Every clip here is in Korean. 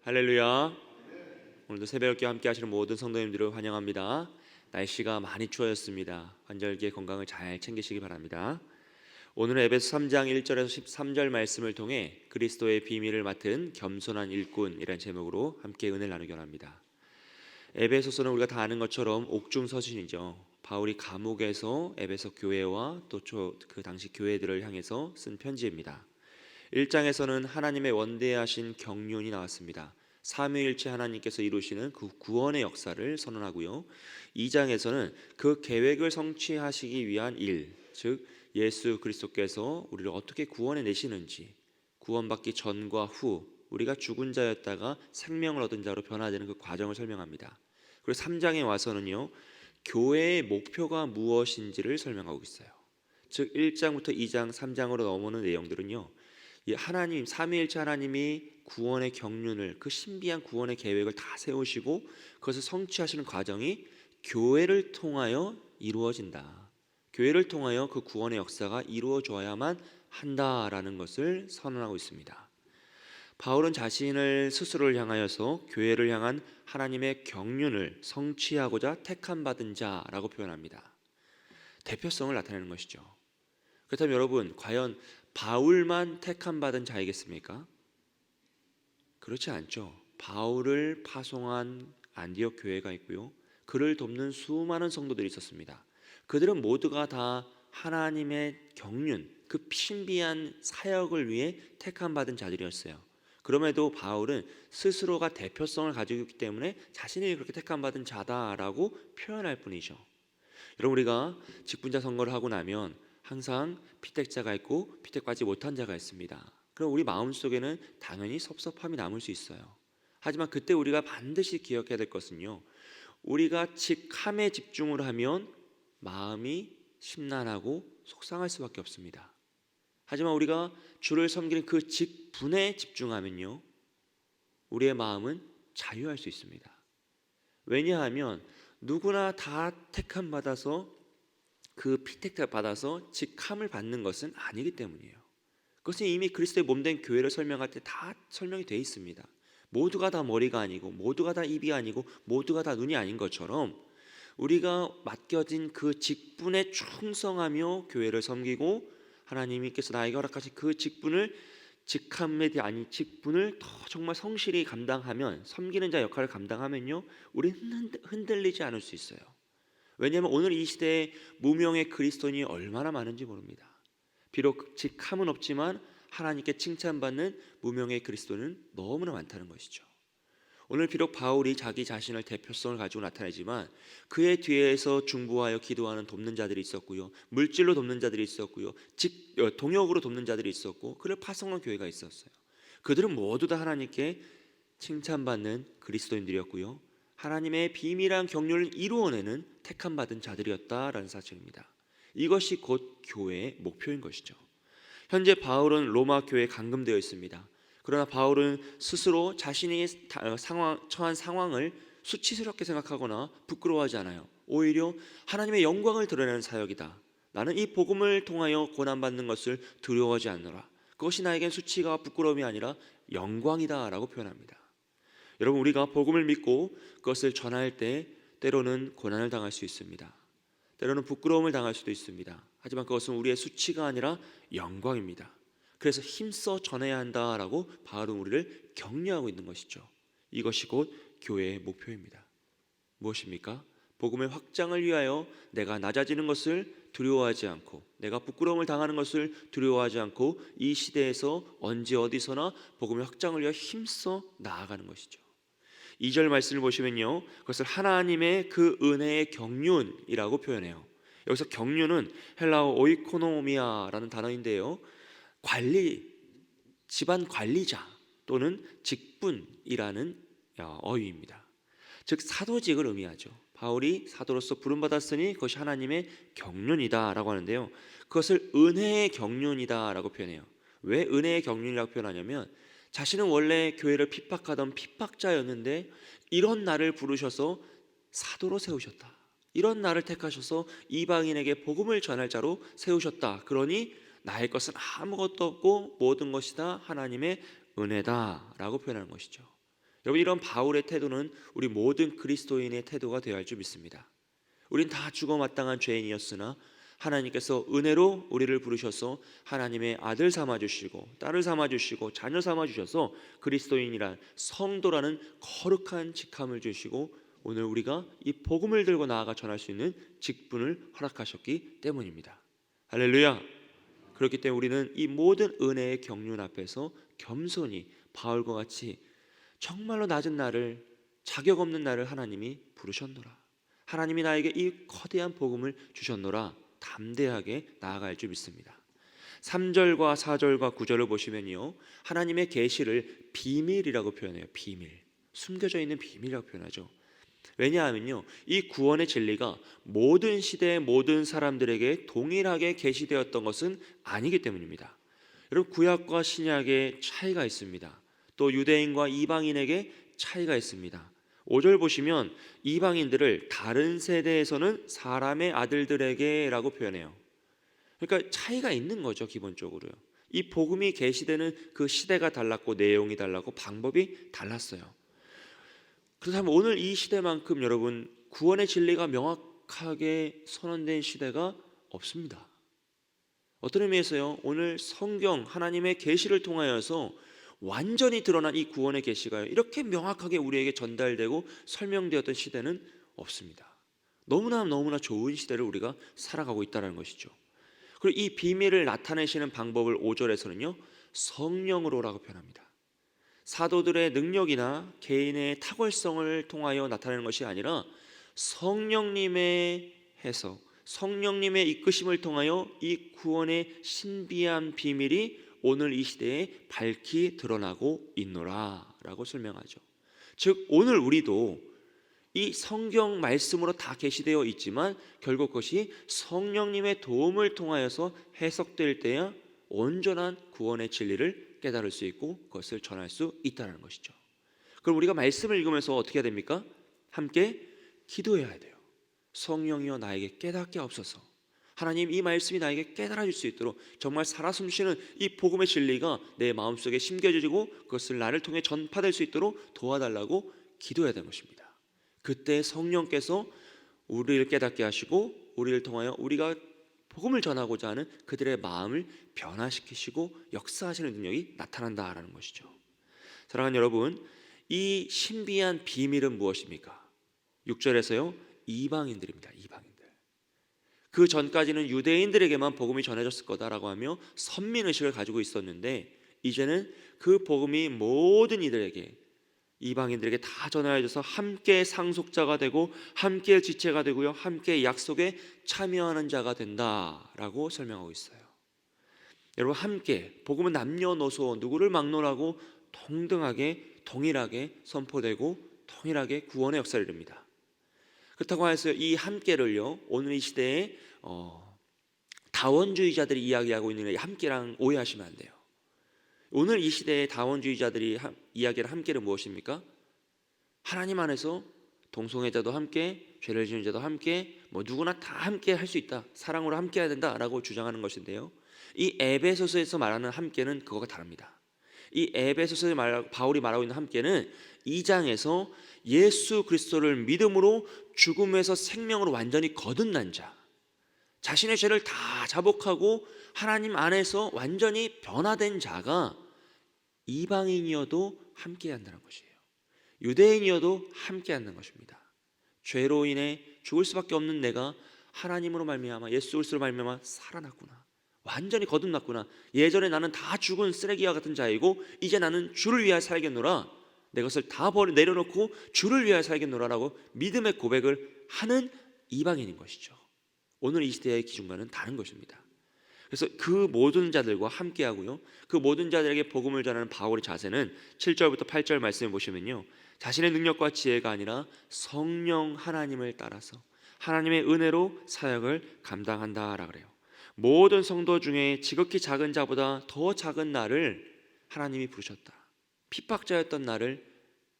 할렐루야. 오늘도 새벽에 함께 하시는 모든 성도님들을 환영합니다. 날씨가 많이 추워졌습니다. 환절기에 건강을 잘 챙기시기 바랍니다. 오늘은 에베소 3장 1절에서 13절 말씀을 통해 그리스도의 비밀을 맡은 겸손한 일꾼이라는 제목으로 함께 은혜를 나누기 원합니다. 에베소서는 우리가 다 아는 것처럼 옥중서신이죠. 바울이 감옥에서 에베소 교회와 또 그 당시 교회들을 향해서 쓴 편지입니다. 1장에서는 하나님의 원대하신 경륜이 나왔습니다. 삼위일체 하나님께서 이루시는 그 구원의 역사를 선언하고요. 2장에서는 그 계획을 성취하시기 위한 일, 즉 예수 그리스도께서 우리를 어떻게 구원해 내시는지, 구원받기 전과 후 우리가 죽은 자였다가 생명을 얻은 자로 변화되는 그 과정을 설명합니다. 그리고 3장에 와서는요, 교회의 목표가 무엇인지를 설명하고 있어요. 즉 1장부터 2장, 3장으로 넘어오는 내용들은요, 하나님, 삼위일체 하나님이 구원의 경륜을, 그 신비한 구원의 계획을 다 세우시고 그것을 성취하시는 과정이 교회를 통하여 이루어진다. 교회를 통하여 그 구원의 역사가 이루어져야만 한다라는 것을 선언하고 있습니다. 바울은 자신을 스스로를 향하여서 교회를 향한 하나님의 경륜을 성취하고자 택함 받은 자라고 표현합니다. 대표성을 나타내는 것이죠. 그렇다면 여러분, 과연 바울만 택함 받은 자이겠습니까? 그렇지 않죠. 바울을 파송한 안디옥 교회가 있고요, 그를 돕는 수많은 성도들이 있었습니다. 그들은 모두가 다 하나님의 경륜, 그 신비한 사역을 위해 택함 받은 자들이었어요. 그럼에도 바울은 스스로가 대표성을 가지고 있기 때문에 자신이 그렇게 택함 받은 자다라고 표현할 뿐이죠. 여러분, 우리가 직분자 선거를 하고 나면 항상 피택자가 있고 피택받지 못한 자가 있습니다. 그럼 우리 마음속에는 당연히 섭섭함이 남을 수 있어요. 하지만 그때 우리가 반드시 기억해야 될 것은요, 우리가 직함에 집중을 하면 마음이 심란하고 속상할 수밖에 없습니다. 하지만 우리가 주를 섬기는 그 직분에 집중하면요, 우리의 마음은 자유할 수 있습니다. 왜냐하면 누구나 다 택함 받아서, 그 피택을 받아서 직함을 받는 것은 아니기 때문이에요. 그것은 이미 그리스도의 몸된 교회를 설명할 때 다 설명이 되어 있습니다. 모두가 다 머리가 아니고, 모두가 다 입이 아니고, 모두가 다 눈이 아닌 것처럼 우리가 맡겨진 그 직분에 충성하며 교회를 섬기고, 하나님께서 나에게 허락하신 그 직분을, 직함에 대한 직분을 더 정말 성실히 감당하면, 섬기는 자 역할을 감당하면요, 우리는 흔들리지 않을 수 있어요. 왜냐하면 오늘 이 시대에 무명의 그리스도인이 얼마나 많은지 모릅니다. 비록 직함은 없지만 하나님께 칭찬받는 무명의 그리스도는 너무나 많다는 것이죠. 오늘 비록 바울이 자기 자신을 대표성을 가지고 나타내지만 그의 뒤에서 중보하여 기도하는 돕는 자들이 있었고요, 물질로 돕는 자들이 있었고요, 동역으로 돕는 자들이 있었고, 그를 파송한 교회가 있었어요. 그들은 모두 다 하나님께 칭찬받는 그리스도인들이었고요, 하나님의 비밀한 경륜을 이루어내는 택함받은 자들이었다라는 사실입니다. 이것이 곧 교회의 목표인 것이죠. 현재 바울은 로마 교회에 감금되어 있습니다. 그러나 바울은 스스로 자신이 처한 상황을 수치스럽게 생각하거나 부끄러워하지 않아요. 오히려 하나님의 영광을 드러내는 사역이다. 나는 이 복음을 통하여 고난받는 것을 두려워하지 않노라. 그것이 나에겐 수치가 부끄러움이 아니라 영광이다 라고 표현합니다. 여러분, 우리가 복음을 믿고 그것을 전할 때 때로는 고난을 당할 수 있습니다. 때로는 부끄러움을 당할 수도 있습니다. 하지만 그것은 우리의 수치가 아니라 영광입니다. 그래서 힘써 전해야 한다라고 바울은 우리를 격려하고 있는 것이죠. 이것이 곧 교회의 목표입니다. 무엇입니까? 복음의 확장을 위하여 내가 낮아지는 것을 두려워하지 않고, 내가 부끄러움을 당하는 것을 두려워하지 않고, 이 시대에서 언제 어디서나 복음의 확장을 위하여 힘써 나아가는 것이죠. 2절 말씀을 보시면요, 그것을 하나님의 그 은혜의 경륜이라고 표현해요. 여기서 경륜은 헬라어 오이코노미아라는 단어인데요, 관리, 집안 관리자 또는 직분이라는 어휘입니다. 즉 사도직을 의미하죠. 바울이 사도로서 부름받았으니 그것이 하나님의 경륜이다라고 하는데요, 그것을 은혜의 경륜이다라고 표현해요. 왜 은혜의 경륜이라고 표현하냐면, 자신은 원래 교회를 핍박하던 핍박자였는데 이런 나를 부르셔서 사도로 세우셨다. 이런 나를 택하셔서 이방인에게 복음을 전할 자로 세우셨다. 그러니 나의 것은 아무것도 없고 모든 것이 다 하나님의 은혜다라고 표현하는 것이죠. 여러분, 이런 바울의 태도는 우리 모든 그리스도인의 태도가 되어야 할 줄 믿습니다. 우린 다 죽어마땅한 죄인이었으나 하나님께서 은혜로 우리를 부르셔서 하나님의 아들 삼아주시고 딸을 삼아주시고 자녀 삼아주셔서 그리스도인이란 성도라는 거룩한 직함을 주시고 오늘 우리가 이 복음을 들고 나아가 전할 수 있는 직분을 허락하셨기 때문입니다. 할렐루야. 그렇기 때문에 우리는 이 모든 은혜의 경륜 앞에서 겸손히 바울과 같이 정말로 낮은 나를, 자격 없는 나를 하나님이 부르셨노라, 하나님이 나에게 이 거대한 복음을 주셨노라 담대하게 나아갈 줄 믿습니다. 3절과 4절과 9절을 보시면요, 하나님의 계시를 비밀이라고 표현해요. 비밀, 숨겨져 있는 비밀이라고 표현하죠. 왜냐하면요, 이 구원의 진리가 모든 시대의 모든 사람들에게 동일하게 계시되었던 것은 아니기 때문입니다. 여러분, 구약과 신약의 차이가 있습니다. 또 유대인과 이방인에게 차이가 있습니다. 5절 보시면 이방인들을 다른 세대에서는 사람의 아들들에게 라고 표현해요. 그러니까 차이가 있는 거죠. 기본적으로요. 이 복음이 계시되는 그 시대가 달랐고 내용이 달랐고 방법이 달랐어요. 그렇다면 오늘 이 시대만큼 여러분 구원의 진리가 명확하게 선언된 시대가 없습니다. 어떤 의미에서요, 오늘 성경 하나님의 계시를 통하여서 완전히 드러난 이 구원의 계시가 이렇게 명확하게 우리에게 전달되고 설명되었던 시대는 없습니다. 너무나 좋은 시대를 우리가 살아가고 있다는 것이죠. 그리고 이 비밀을 나타내시는 방법을 5절에서는요 성령으로라고 표현합니다. 사도들의 능력이나 개인의 탁월성을 통하여 나타내는 것이 아니라 성령님의 해석, 성령님의 이끄심을 통하여 이 구원의 신비한 비밀이 오늘 이 시대에 밝히 드러나고 있노라 라고 설명하죠. 즉 오늘 우리도 이 성경 말씀으로 다 계시되어 있지만 결국 그것이 성령님의 도움을 통하여서 해석될 때야 온전한 구원의 진리를 깨달을 수 있고 그것을 전할 수 있다는 것이죠. 그럼 우리가 말씀을 읽으면서 어떻게 해야 됩니까? 함께 기도해야 돼요. 성령이여 나에게 깨닫게 하옵소서. 하나님, 이 말씀이 나에게 깨달아질 수 있도록 정말 살아 숨쉬는 이 복음의 진리가 내 마음속에 심겨지고 그것을 나를 통해 전파될 수 있도록 도와달라고 기도해야 되는 것입니다. 그때 성령께서 우리를 깨닫게 하시고 우리를 통하여 우리가 복음을 전하고자 하는 그들의 마음을 변화시키시고 역사하시는 능력이 나타난다라는 것이죠. 사랑하는 여러분, 이 신비한 비밀은 무엇입니까? 6절에서요 이방인들입니다. 이방인들. 그 전까지는 유대인들에게만 복음이 전해졌을 거다라고 하며 선민의식을 가지고 있었는데 이제는 그 복음이 모든 이들에게, 이방인들에게 다 전하여져서 함께 상속자가 되고 함께 지체가 되고요 함께 약속에 참여하는 자가 된다라고 설명하고 있어요. 여러분, 함께 복음은 남녀노소 누구를 막론하고 동등하게 동일하게 선포되고 동일하게 구원의 역사를 이룹니다. 그렇다고 해서 이 함께를요 오늘 이 시대에 다원주의자들이 이야기하고 있는 이 함께랑 오해하시면 안 돼요. 오늘 이 시대의 다원주의자들이 이야기하는 함께는 무엇입니까? 하나님 안에서 동성애자도 함께, 죄를 지은 자도 함께, 누구나 다 함께 할 수 있다, 사랑으로 함께 해야 된다라고 주장하는 것인데요, 이 에베소서에서 말하는 함께는 그거가 다릅니다. 이 에베소서에 바울이 말하고 있는 함께는 2장에서 예수 그리스도를 믿음으로 죽음에서 생명으로 완전히 거듭난 자, 자신의 죄를 다 자복하고 하나님 안에서 완전히 변화된 자가 이방인이어도 함께 한다는 것이에요. 유대인이어도 함께 한다는 것입니다. 죄로 인해 죽을 수밖에 없는 내가 하나님으로 말미암아 예수 그리스도로 말미암아 살아났구나, 완전히 거듭났구나, 예전에 나는 다 죽은 쓰레기와 같은 자이고 이제 나는 주를 위하여 살겠노라, 내 것을 다 내려놓고 주를 위하여 살겠노라라고 믿음의 고백을 하는 이방인인 것이죠. 오늘 이 시대의 기준과는 다른 것입니다. 그래서 그 모든 자들과 함께하고요, 그 모든 자들에게 복음을 전하는 바울의 자세는 7절부터 8절 말씀을 보시면요, 자신의 능력과 지혜가 아니라 성령 하나님을 따라서 하나님의 은혜로 사역을 감당한다라 그래요. 모든 성도 중에 지극히 작은 자보다 더 작은 나를 하나님이 부르셨다. 핍박자였던 나를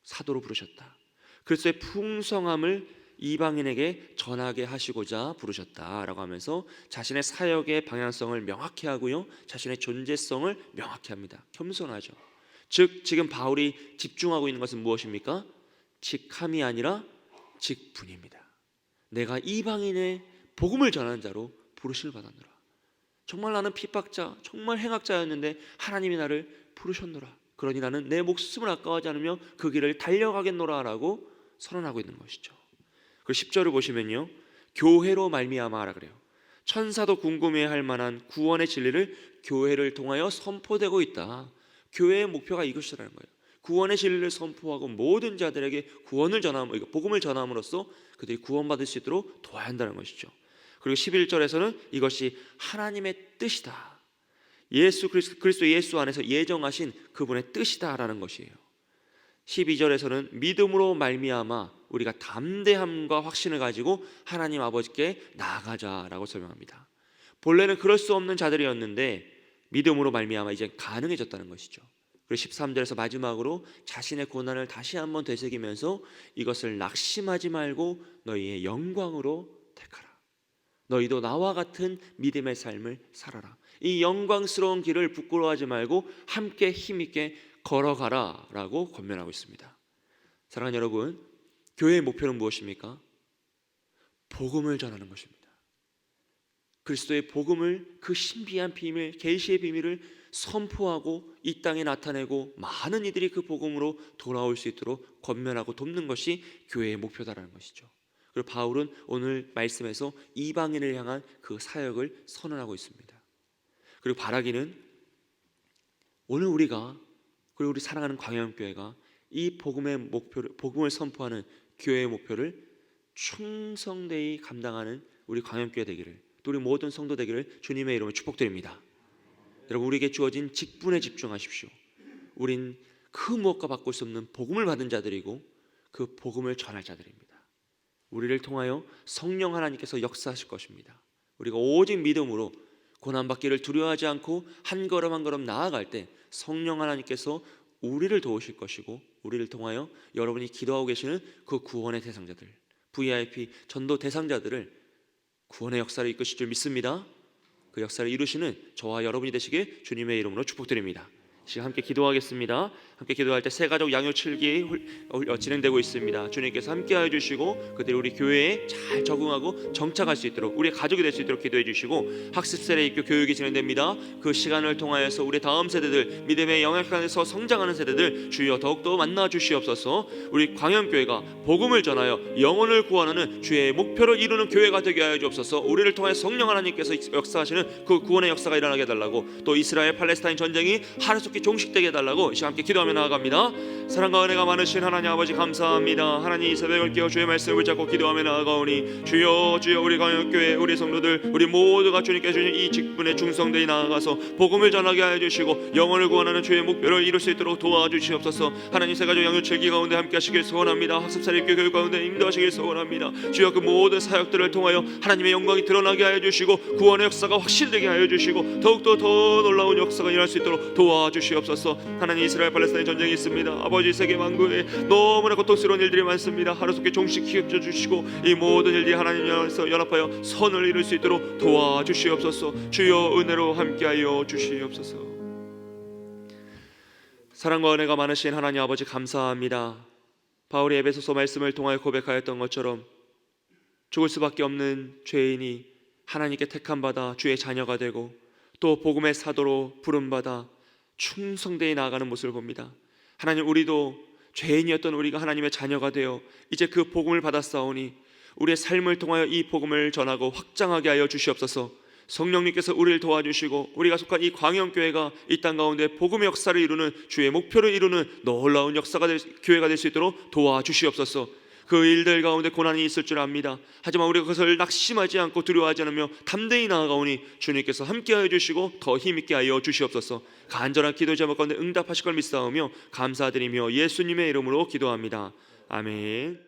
사도로 부르셨다. 그리스도의 풍성함을 이방인에게 전하게 하시고자 부르셨다라고 하면서 자신의 사역의 방향성을 명확히 하고요, 자신의 존재성을 명확히 합니다. 겸손하죠. 즉 지금 바울이 집중하고 있는 것은 무엇입니까? 직함이 아니라 직분입니다. 내가 이방인의 복음을 전하는 자로 부르심을 받았노라. 정말 나는 핍박자, 정말 행악자였는데 하나님이 나를 부르셨노라. 그러니 나는 내 목숨을 아까워하지 않으며 그 길을 달려가겠노라 라고 선언하고 있는 것이죠. 그 10절을 보시면요, 교회로 말미암아라 그래요. 천사도 궁금해할 만한 구원의 진리를 교회를 통하여 선포되고 있다. 교회의 목표가 이것이라는 거예요. 구원의 진리를 선포하고 모든 자들에게 구원을 전함, 복음을 전함으로써 그들이 구원받을 수 있도록 도와야 한다는 것이죠. 그리고 11절에서는 이것이 하나님의 뜻이다. 예수 그리스도 예수 안에서 예정하신 그분의 뜻이다라는 것이에요. 12절에서는 믿음으로 말미암아 우리가 담대함과 확신을 가지고 하나님 아버지께 나아가자라고 설명합니다. 본래는 그럴 수 없는 자들이었는데 믿음으로 말미암아 이제 가능해졌다는 것이죠. 그리고 13절에서 마지막으로 자신의 고난을 다시 한번 되새기면서 이것을 낙심하지 말고 너희의 영광으로 택하라. 너희도 나와 같은 믿음의 삶을 살아라. 이 영광스러운 길을 부끄러워하지 말고 함께 힘있게 걸어가라 라고 권면하고 있습니다. 사랑하는 여러분, 교회의 목표는 무엇입니까? 복음을 전하는 것입니다. 그리스도의 복음을, 그 신비한 비밀, 계시의 비밀을 선포하고 이 땅에 나타내고 많은 이들이 그 복음으로 돌아올 수 있도록 권면하고 돕는 것이 교회의 목표다라는 것이죠. 그리고 바울은 오늘 말씀에서 이방인을 향한 그 사역을 선언하고 있습니다. 그리고 바라기는 오늘 우리가, 그리고 우리 사랑하는 광야교회가 이 복음의 목표를, 복음을 선포하는 교회의 목표를 충성되이 감당하는 우리 광야교회 되기를, 또 우리 모든 성도 되기를 주님의 이름으로 축복드립니다. 여러분, 우리에게 주어진 직분에 집중하십시오. 우린 그 무엇과 바꿀 수 없는 복음을 받은 자들이고 그 복음을 전할 자들입니다. 우리를 통하여 성령 하나님께서 역사하실 것입니다. 우리가 오직 믿음으로 고난받기를 두려워하지 않고 한 걸음 한 걸음 나아갈 때 성령 하나님께서 우리를 도우실 것이고, 우리를 통하여 여러분이 기도하고 계시는 그 구원의 대상자들, VIP 전도 대상자들을 구원의 역사를 이끄실 줄 믿습니다. 그 역사를 이루시는 저와 여러분이 되시길 주님의 이름으로 축복드립니다. 지금 함께 기도하겠습니다. 함께 기도할 때 새가족 양육칠기 진행되고 있습니다. 주님께서 함께하여 주시고 그들이 우리 교회에 잘 적응하고 정착할 수 있도록, 우리의 가족이 될 수 있도록 기도해 주시고, 학습세례 입교 교육이 진행됩니다. 그 시간을 통하여서 우리 다음 세대들, 믿음의 영역에서 성장하는 세대들 주여 더욱더 만나 주시옵소서. 우리 광양교회가 복음을 전하여 영혼을 구원하는 주의 목표를 이루는 교회가 되게 하여 주옵소서. 우리를 통해 성령 하나님께서 역사하시는 그 구원의 역사가 일어나게 해달라고, 또 이스라엘 팔레스타인 전쟁이 하루속히 종식되게 해달라고 이 시간 함께 기도하며 나아갑니다. 사랑과 은혜가 많으신 하나님 아버지 감사합니다. 하나님, 이 새벽을 깨어 주의 말씀을 붙잡고 기도하며 나아가오니 주여, 주여, 우리 광역교회 우리 성도들 우리 모두가 주님께 주신 이 직분에 충성되이 나아가서 복음을 전하게 하여 주시고 영혼을 구원하는 주의 목표를 이룰 수 있도록 도와주시옵소서. 하나님, 새가족 양육칠기 가운데 함께 하시길 소원합니다. 학습사례 입교 교육 가운데 인도하시길 소원합니다. 주여, 그 모든 사역들을 통하여 하나님의 영광이 드러나게 하여 주시고 구원의 역사가 확실되게 하여 주시고 더욱더 더 놀라운 역사가 일어날 수 있도록 도와주시옵소서. 하나님, 이스라엘 팔레스타인 전쟁이 있습니다. 아버지, 세계 만국에 너무나 고통스러운 일들이 많습니다. 하루속히 종식시켜 주시고 이 모든 일들이 하나님 안에서 연합하여 선을 이룰 수 있도록 도와주시옵소서. 주여, 은혜로 함께하여 주시옵소서. 사랑과 은혜가 많으신 하나님 아버지 감사합니다. 바울이 에베소서 말씀을 통하여 고백하였던 것처럼 죽을 수밖에 없는 죄인이 하나님께 택함받아 주의 자녀가 되고 또 복음의 사도로 부름받아 충성되이 나아가는 모습을 봅니다. 하나님, 우리도 죄인이었던 우리가 하나님의 자녀가 되어 이제 그 복음을 받았사오니 우리의 삶을 통하여 이 복음을 전하고 확장하게 하여 주시옵소서. 성령님께서 우리를 도와주시고 우리가 속한 이 광영교회가 이 땅 가운데 복음의 역사를 이루는 주의 목표를 이루는 놀라운 역사가 교회가 될 수 있도록 도와주시옵소서. 그 일들 가운데 고난이 있을 줄 압니다. 하지만 우리가 그것을 낙심하지 않고 두려워하지 않으며 담대히 나아가오니 주님께서 함께하여 주시고 더 힘있게 하여 주시옵소서. 간절한 기도 제목 가운데 응답하실 걸 믿사오며 감사드리며 예수님의 이름으로 기도합니다. 아멘.